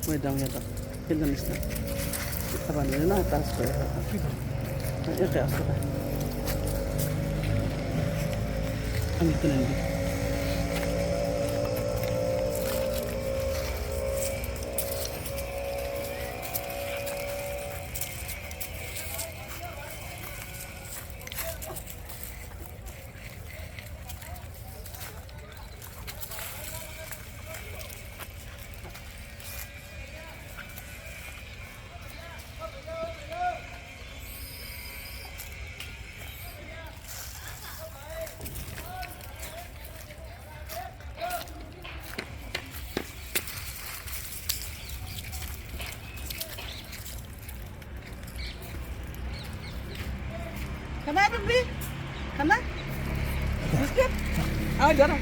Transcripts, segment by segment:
मैदान येतात केलं नसतं आपण ना तास येते असं काय आम्ही तुला Come on, Ruby. Come on. Biscuit. Ah, jara.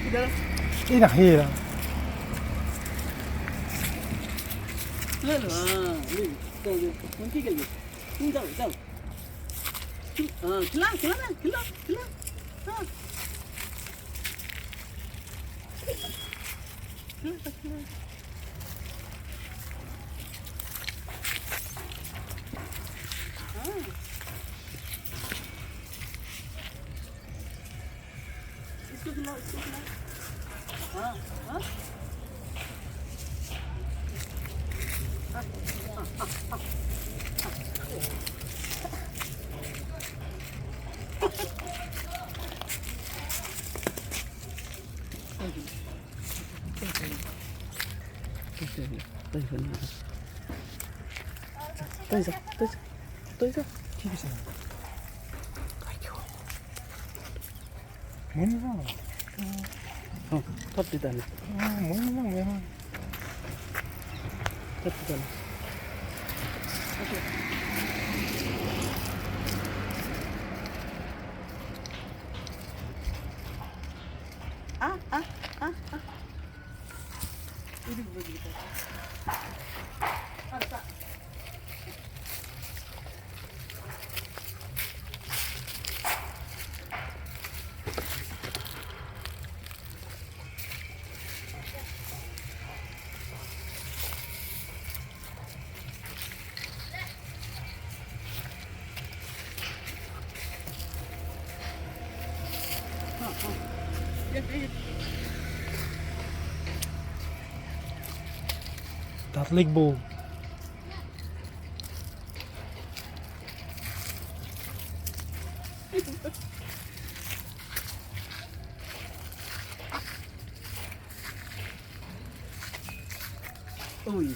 Ina hira. Lelo. Ni. Tuh, mungkin kali. Jauh. Kelang. Ha. Kelang. Tới ra. Muốn không? Không, thoát đi tận. Muốn không em? Thoát đi tận. Ini begitu. Tatlik bu. Ui.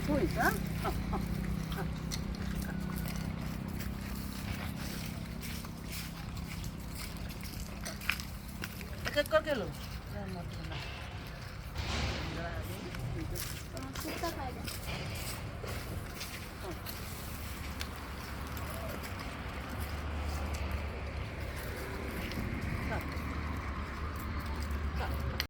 सोयीचं हा? एक एक कर केलो कुठं खायला